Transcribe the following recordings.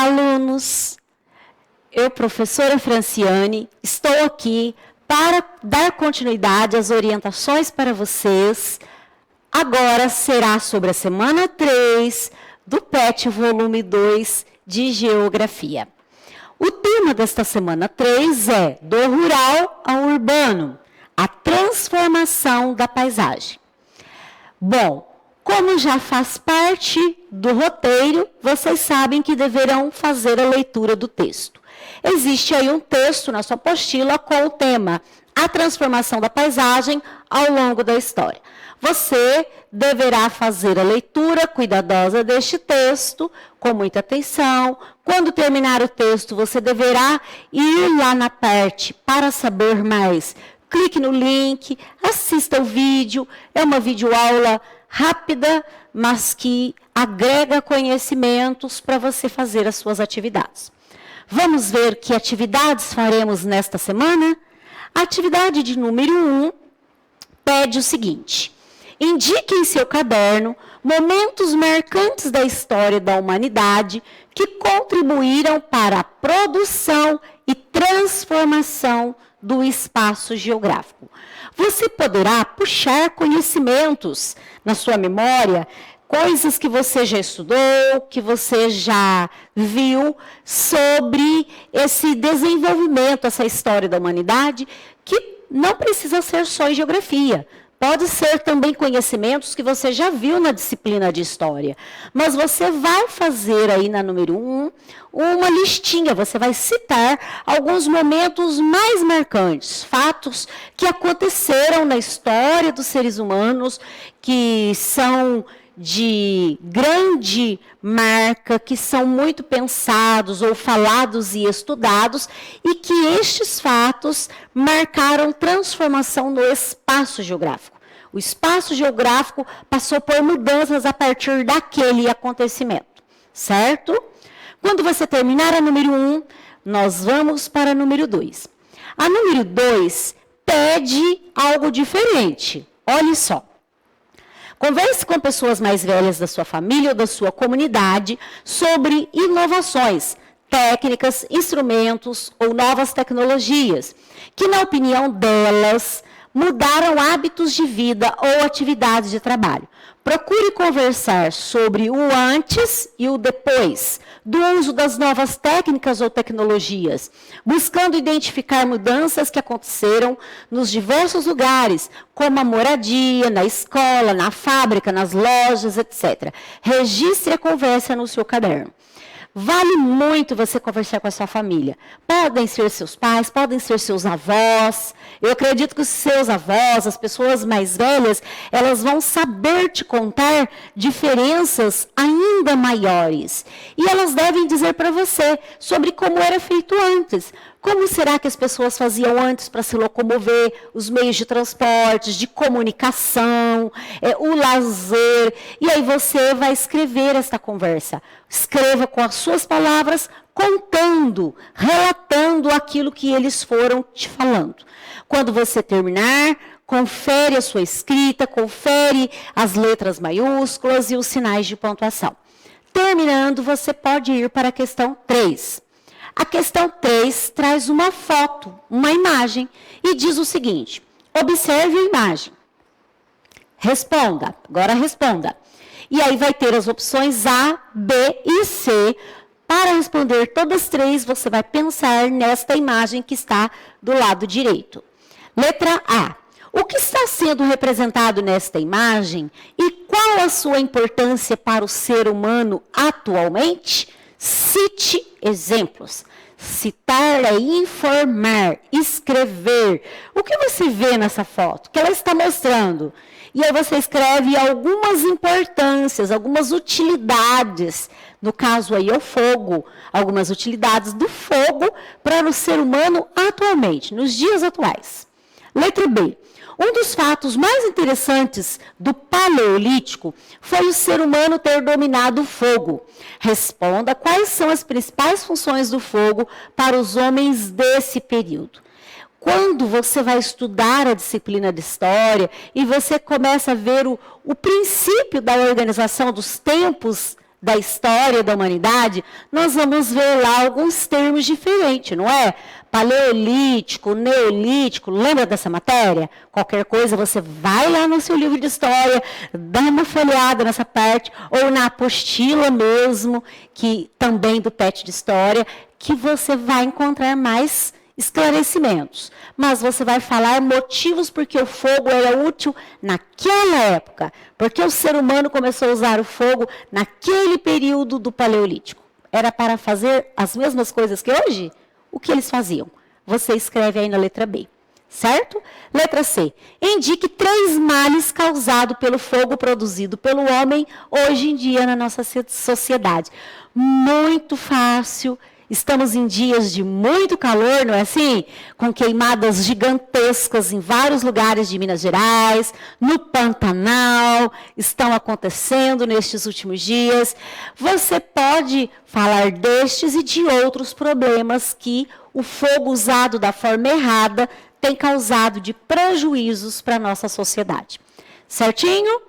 Olá, alunos! Eu, professora Franciane, estou aqui para dar continuidade às orientações para vocês. Agora será sobre a semana 3 do PET volume 2 de Geografia. O tema desta semana 3 é do rural ao urbano, a transformação da paisagem. Bom, como já faz parte do roteiro, vocês sabem que deverão fazer a leitura do texto. Existe aí um texto na sua apostila com o tema A Transformação da Paisagem ao longo da história. Você deverá fazer a leitura cuidadosa deste texto, com muita atenção. Quando terminar o texto, você deverá ir lá na parte para saber mais. Clique no link, assista o vídeo. É uma videoaula rápida, mas que agrega conhecimentos para você fazer as suas atividades. Vamos ver que atividades faremos nesta semana? A atividade de número 1 pede o seguinte: indique em seu caderno momentos marcantes da história da humanidade que contribuíram para a produção e transformação do espaço geográfico. Você poderá puxar conhecimentos na sua memória, coisas que você já estudou, que você já viu sobre esse desenvolvimento, essa história da humanidade, que não precisa ser só em geografia. Pode ser também conhecimentos que você já viu na disciplina de história. Mas você vai fazer aí na número 1 uma listinha, você vai citar alguns momentos mais marcantes, fatos que aconteceram na história dos seres humanos, que são de grande marca, que são muito pensados ou falados e estudados, e que estes fatos marcaram transformação no espaço geográfico. O espaço geográfico passou por mudanças a partir daquele acontecimento, certo? Quando você terminar a número 1, nós vamos para a número 2. A número 2 pede algo diferente. Olhe só. Converse com pessoas mais velhas da sua família ou da sua comunidade sobre inovações, técnicas, instrumentos ou novas tecnologias, que, na opinião delas, mudaram hábitos de vida ou atividades de trabalho. Procure conversar sobre o antes e o depois do uso das novas técnicas ou tecnologias, buscando identificar mudanças que aconteceram nos diversos lugares, como a moradia, na escola, na fábrica, nas lojas, etc. Registre a conversa no seu caderno. Vale muito você conversar com a sua família. Podem ser seus pais, podem ser seus avós. Eu acredito que os seus avós, as pessoas mais velhas, elas vão saber te contar diferenças ainda maiores. E elas devem dizer para você sobre como era feito antes. Como será que as pessoas faziam antes para se locomover, os meios de transporte, de comunicação, o lazer. E aí você vai escrever esta conversa. Escreva com as suas palavras, contando, relatando aquilo que eles foram te falando. Quando você terminar, confere a sua escrita, confere as letras maiúsculas e os sinais de pontuação. Terminando, você pode ir para a questão 3. A questão 3 traz uma foto, uma imagem, e diz o seguinte: observe a imagem. Responda, agora responda. E aí vai ter as opções A, B e C. Para responder todas 3, você vai pensar nesta imagem que está do lado direito. Letra A. O que está sendo representado nesta imagem e qual a sua importância para o ser humano atualmente? Cite exemplos. Citar é informar, escrever. O que você vê nessa foto? O que ela está mostrando? E aí você escreve algumas importâncias, algumas utilidades. No caso aí é o fogo. Algumas utilidades do fogo para o ser humano atualmente, nos dias atuais. Letra B. Um dos fatos mais interessantes do Paleolítico foi o ser humano ter dominado o fogo. Responda quais são as principais funções do fogo para os homens desse período. Quando você vai estudar a disciplina de história e você começa a ver o princípio da organização dos tempos da história da humanidade, nós vamos ver lá alguns termos diferentes, não é? Paleolítico, neolítico, lembra dessa matéria? Qualquer coisa, você vai lá no seu livro de história, dá uma folheada nessa parte, ou na apostila mesmo, que também do PET de História, que você vai encontrar mais esclarecimentos. Mas você vai falar motivos porque o fogo era útil naquela época, porque o ser humano começou a usar o fogo naquele período do Paleolítico. Era para fazer as mesmas coisas que hoje? O que eles faziam? Você escreve aí na letra B, certo? Letra C. Indique 3 males causados pelo fogo produzido pelo homem hoje em dia na nossa sociedade. Muito fácil. Estamos em dias de muito calor, não é assim? Com queimadas gigantescas em vários lugares de Minas Gerais, no Pantanal, estão acontecendo nestes últimos dias. Você pode falar destes e de outros problemas que o fogo usado da forma errada tem causado de prejuízos para a nossa sociedade. Certinho?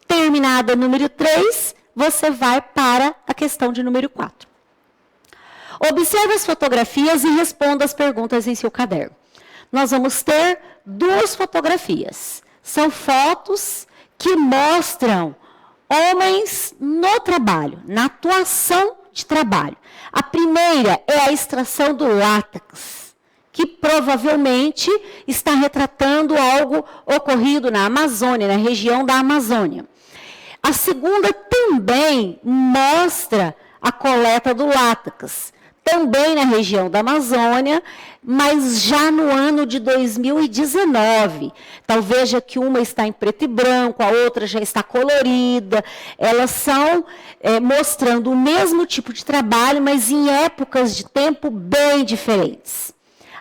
Terminada número 3, você vai para a questão de número 4. Observe as fotografias e responda as perguntas em seu caderno. Nós vamos ter 2 fotografias. São fotos que mostram homens no trabalho, na atuação de trabalho. A primeira é a extração do látex, que provavelmente está retratando algo ocorrido na Amazônia, na região da Amazônia. A segunda também mostra a coleta do látex, também na região da Amazônia, mas já no ano de 2019. Então, veja que uma está em preto e branco, a outra já está colorida. Elas são mostrando o mesmo tipo de trabalho, mas em épocas de tempo bem diferentes.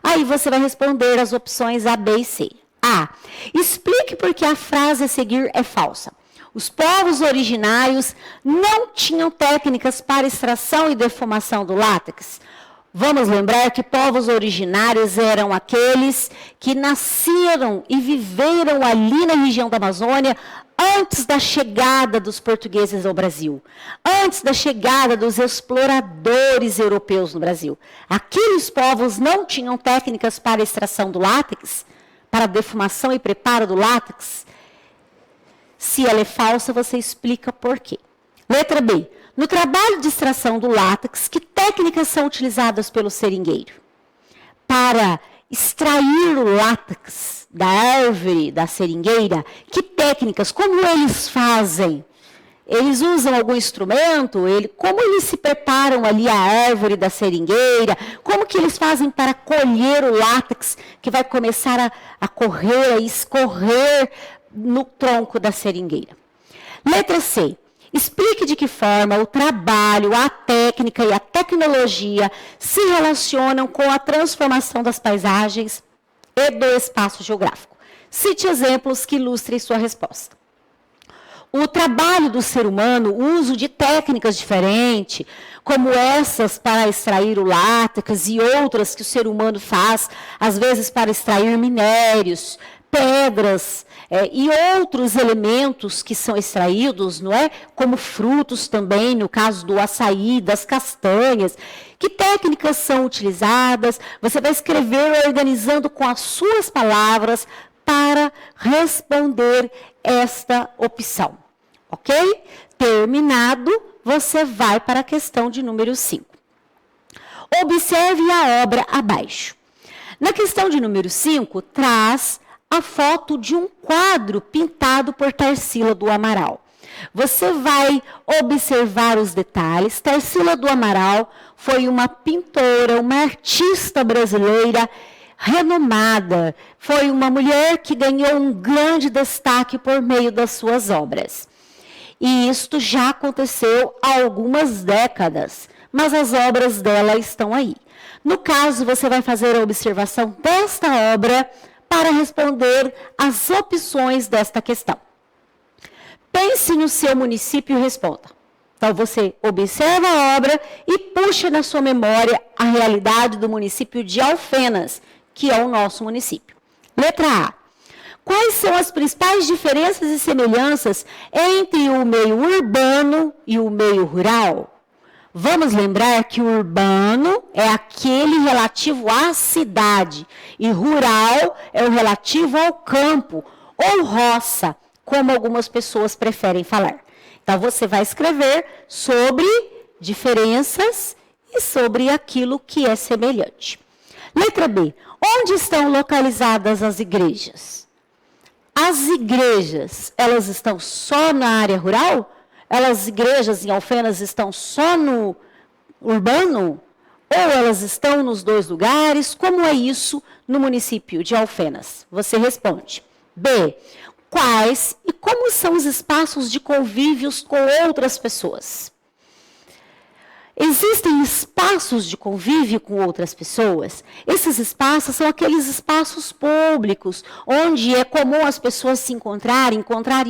Aí você vai responder as opções A, B e C. A. Explique por que a frase a seguir é falsa. Os povos originários não tinham técnicas para extração e defumação do látex. Vamos lembrar que povos originários eram aqueles que nasceram e viveram ali na região da Amazônia antes da chegada dos portugueses ao Brasil, antes da chegada dos exploradores europeus no Brasil. Aqueles povos não tinham técnicas para extração do látex, para defumação e preparo do látex. Se ela é falsa, você explica por quê. Letra B. No trabalho de extração do látex, que técnicas são utilizadas pelo seringueiro? Para extrair o látex da árvore, da seringueira, que técnicas, como eles fazem? Eles usam algum instrumento? Como eles se preparam ali a árvore da seringueira? Como que eles fazem para colher o látex que vai começar a correr, a escorrer no tronco da seringueira? Letra C. Explique de que forma o trabalho, a técnica e a tecnologia se relacionam com a transformação das paisagens e do espaço geográfico. Cite exemplos que ilustrem sua resposta. O trabalho do ser humano, o uso de técnicas diferentes, como essas para extrair o látex e outras que o ser humano faz, às vezes para extrair minérios, pedras e outros elementos que são extraídos, não é? Como frutos também, no caso do açaí, das castanhas. Que técnicas são utilizadas? Você vai escrever organizando com as suas palavras para responder esta opção. Ok? Terminado, você vai para a questão de número 5. Observe a obra abaixo. Na questão de número 5, traz a foto de um quadro pintado por Tarsila do Amaral. Você vai observar os detalhes. Tarsila do Amaral foi uma pintora, uma artista brasileira renomada. Foi uma mulher que ganhou um grande destaque por meio das suas obras. E isto já aconteceu há algumas décadas, mas as obras dela estão aí. No caso, você vai fazer a observação desta obra para responder as opções desta questão. Pense no seu município e responda. Então, você observa a obra e puxa na sua memória a realidade do município de Alfenas, que é o nosso município. Letra A. Quais são as principais diferenças e semelhanças entre o meio urbano e o meio rural? Vamos lembrar que o urbano é aquele relativo à cidade e rural é o relativo ao campo ou roça, como algumas pessoas preferem falar. Então, você vai escrever sobre diferenças e sobre aquilo que é semelhante. Letra B. Onde estão localizadas as igrejas? As igrejas, elas estão só na área rural? As igrejas em Alfenas estão só no urbano? Ou elas estão nos dois lugares? Como é isso no município de Alfenas? Você responde. B. Quais e como são os espaços de convívios com outras pessoas? Existem espaços de convívio com outras pessoas? Esses espaços são aqueles espaços públicos, onde é comum as pessoas se encontrarem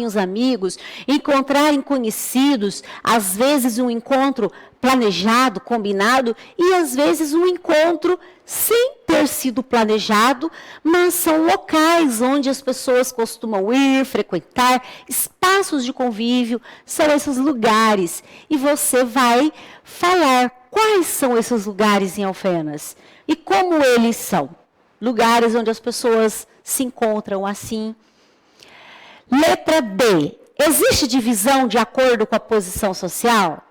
os amigos, encontrarem conhecidos, às vezes um encontro planejado, combinado, e às vezes um encontro sem ter sido planejado, mas são locais onde as pessoas costumam ir, frequentar, espaços de convívio, são esses lugares. E você vai falar quais são esses lugares em Alfenas e como eles são. Lugares onde as pessoas se encontram assim. Letra B. Existe divisão de acordo com a posição social?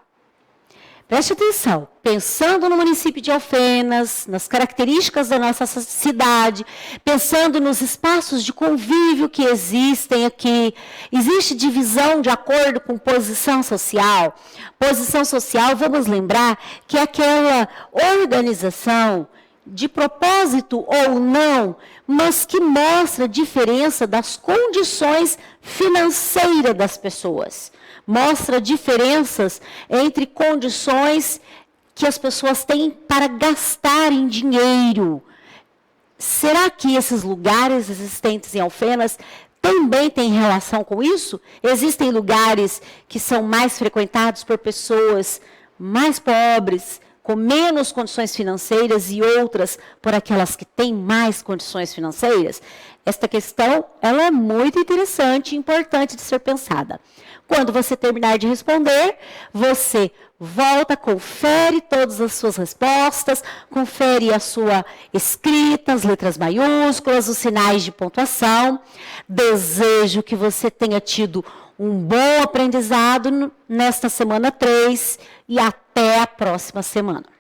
Preste atenção, pensando no município de Alfenas, nas características da nossa cidade, pensando nos espaços de convívio que existem aqui, existe divisão de acordo com posição social? Posição social, vamos lembrar, que é aquela organização, de propósito ou não, mas que mostra a diferença das condições financeiras das pessoas. Mostra diferenças entre condições que as pessoas têm para gastarem dinheiro. Será que esses lugares existentes em Alfenas também têm relação com isso? Existem lugares que são mais frequentados por pessoas mais pobres, com menos condições financeiras e outras por aquelas que têm mais condições financeiras? Esta questão ela é muito interessante e importante de ser pensada. Quando você terminar de responder, você volta, confere todas as suas respostas, confere a sua escrita, as letras maiúsculas, os sinais de pontuação. Desejo que você tenha tido um bom aprendizado nesta semana 3 e até a próxima semana.